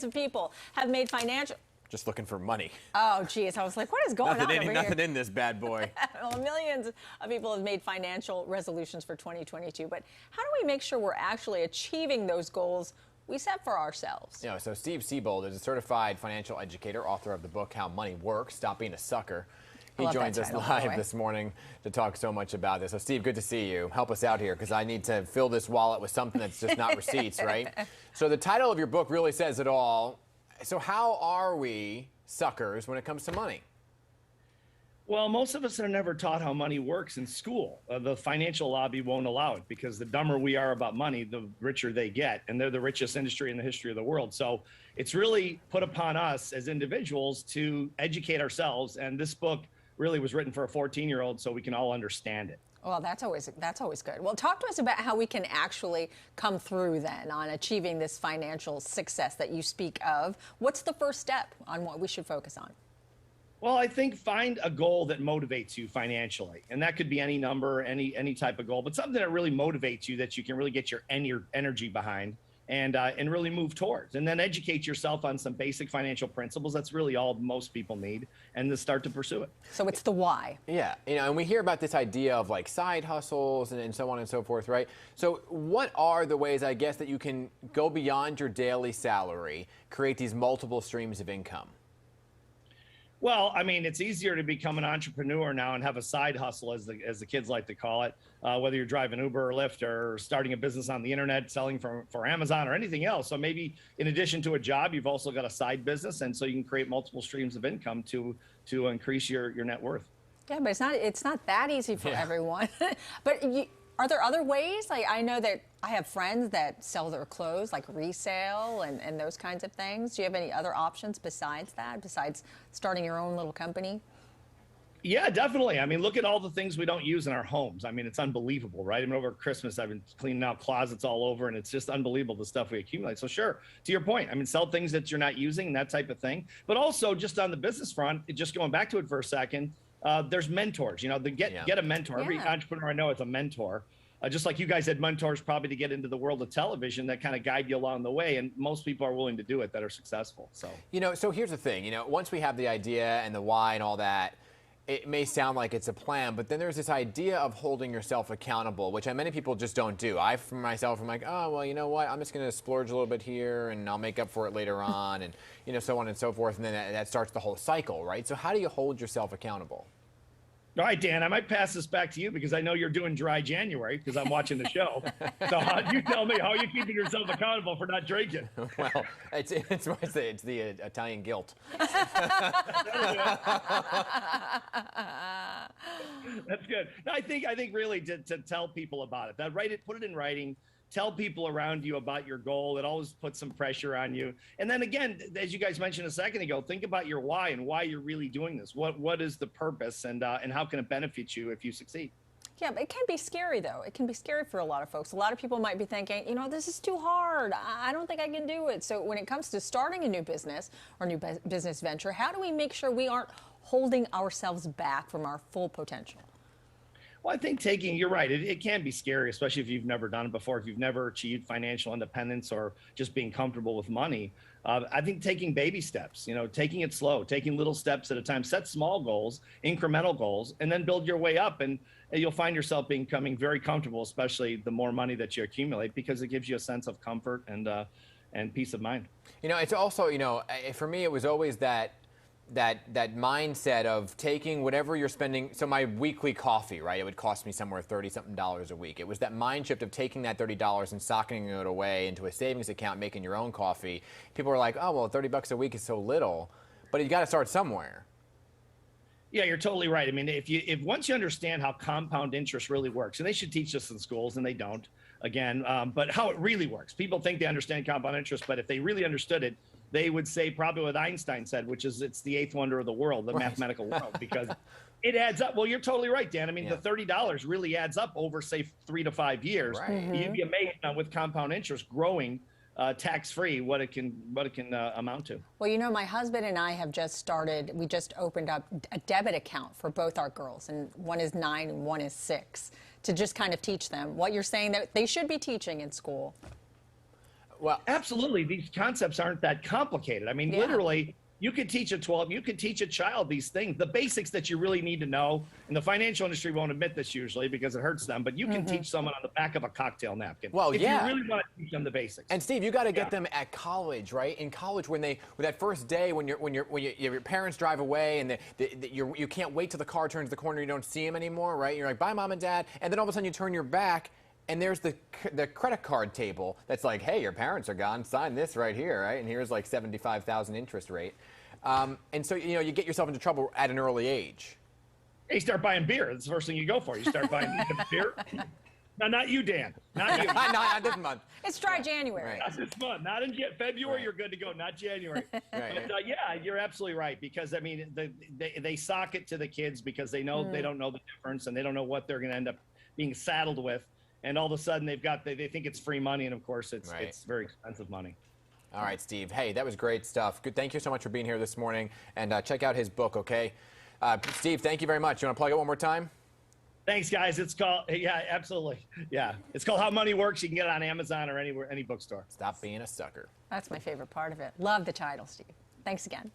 Of people have made financial. Just looking for money. Oh, geez. I was like, what is going on over here? Nothing in this bad boy. Well, millions of people have made financial resolutions for 2022. But how do we make sure we're actually achieving those goals we set for ourselves? So Steve Siebold is a certified financial educator, author of the book, How Money Works, Stop Being a Sucker. He joins us live this morning to talk so much about this. So, Steve, good to see you. Help us out here because I need to fill this wallet with something that's just not receipts, right? So the title of your book really says it all. So how are we suckers when it comes to money? Well, most of us are never taught how money works in school. The financial lobby won't allow it because the dumber we are about money, the richer they get. And they're the richest industry in the history of the world. So it's really put upon us as individuals to educate ourselves. And this book really was written for a 14-year-old so we can all understand it. Well, that's always good. Well, talk to us about how we can actually come through then on achieving this financial success that you speak of. What's the first step on what we should focus on? Well, I think find a goal that motivates you financially. And that could be any number, any type of goal, but something that really motivates you that you can really get your energy behind and really move towards. And then educate yourself on some basic financial principles. That's really all most people need, and to start to pursue it. So it's the why. Yeah, and we hear about this idea of like side hustles and so on and so forth, right? So what are the ways, I guess, that you can go beyond your daily salary, create these multiple streams of income? Well, I mean, it's easier to become an entrepreneur now and have a side hustle, as the kids like to call it, whether you're driving Uber or Lyft or starting a business on the internet, selling for Amazon or anything else. So maybe in addition to a job, you've also got a side business, and so you can create multiple streams of income to increase your net worth. Yeah, but it's not that easy for everyone. But are there other ways? Like, I know that I have friends that sell their clothes, like resale and those kinds of things. Do you have any other options besides that, besides starting your own little company? Yeah, definitely. I mean, look at all the things we don't use in our homes. I mean, it's unbelievable, right? I mean, over Christmas, I've been cleaning out closets all over, and it's just unbelievable the stuff we accumulate. So sure, to your point, I mean, sell things that you're not using and that type of thing. But also just on the business front, just going back to it for a second, there's mentors, get a mentor. Every entrepreneur I know is a mentor. Just like you guys had mentors probably to get into the world of television that kind of guide you along the way. And most people are willing to do it that are successful. So, so here's the thing, once we have the idea and the why and all that, it may sound like it's a plan, but then there's this idea of holding yourself accountable, which many people just don't do. I, for myself, am like, oh, well, you know what? I'm just going to splurge a little bit here and I'll make up for it later on and, so on and so forth. And then that starts the whole cycle, right? So how do you hold yourself accountable? All right, Dan, I might pass this back to you because I know you're doing dry January because I'm watching the show. So you tell me, how are you keeping yourself accountable for not drinking? Well, it's the Italian guilt. That's good. No, I think really to tell people about it, put it in writing. Tell people around you about your goal. It always puts some pressure on you. And then again, as you guys mentioned a second ago, think about your why and why you're really doing this. What is the purpose and how can it benefit you if you succeed? Yeah, but it can be scary, though. It can be scary for a lot of folks. A lot of people might be thinking, this is too hard. I don't think I can do it. So when it comes to starting a new business or new business venture, how do we make sure we aren't holding ourselves back from our full potential? Well, I think you're right. It can be scary, especially if you've never done it before, if you've never achieved financial independence or just being comfortable with money. I think taking baby steps, taking it slow, taking little steps at a time, set small goals, incremental goals, and then build your way up. And you'll find yourself becoming very comfortable, especially the more money that you accumulate, because it gives you a sense of comfort and peace of mind. It's also, for me, it was always that mindset of taking whatever you're spending. So my weekly coffee, right, it would cost me somewhere $30-something a week. It was that mind shift of taking that $30 and socking it away into a savings account, making your own coffee. People are like, oh, well, $30 a week is so little, but you got to start somewhere. Yeah, you're totally right. I mean, if once you understand how compound interest really works, and they should teach this in schools, and they don't, again, but how it really works. People think they understand compound interest, but if they really understood it, they would say probably what Einstein said, which is it's the eighth wonder of the world, the mathematical world, because it adds up. Well, you're totally right, Dan. I mean, the $30 really adds up over, say, 3 to 5 years. Right. You'd be amazed with compound interest growing tax-free what it can amount to. Well, my husband and I have we just opened up a debit account for both our girls, and one is 9 and one is 6, to just kind of teach them what you're saying that they should be teaching in school. Well, absolutely. These concepts aren't that complicated. I mean, literally, you could teach you could teach a child these things, the basics that you really need to know. And the financial industry won't admit this usually because it hurts them, but you can teach someone on the back of a cocktail napkin. Well, if you really want to teach them the basics. And Steve, you got to get them at college, right? In college, with that first day when your parents drive away and you can't wait till the car turns the corner, you don't see them anymore, right? You're like, bye, mom and dad, and then all of a sudden you turn your back. And there's the credit card table that's like, hey, your parents are gone. Sign this right here, right? And here's like 75,000 interest rate. And so, you get yourself into trouble at an early age. You start buying beer. That's the first thing you go for. You start buying beer. No, not you, Dan. Not you. Not this month. It's dry January. Right. Not this month. Not in February. Right. You're good to go. Not January. Right. But yeah, you're absolutely right. Because I mean, they sock it to the kids because they know they don't know the difference and they don't know what they're going to end up being saddled with. And all of a sudden they think it's free money, and of course it's very expensive money. All right, Steve. Hey, that was great stuff. Good. Thank you so much for being here this morning, and check out his book. Okay, Steve. Thank you very much. You want to plug it one more time? Thanks, guys. It's called absolutely. Yeah, it's called How Money Works. You can get it on Amazon or anywhere, any bookstore. Stop being a sucker. That's my favorite part of it. Love the title, Steve. Thanks again.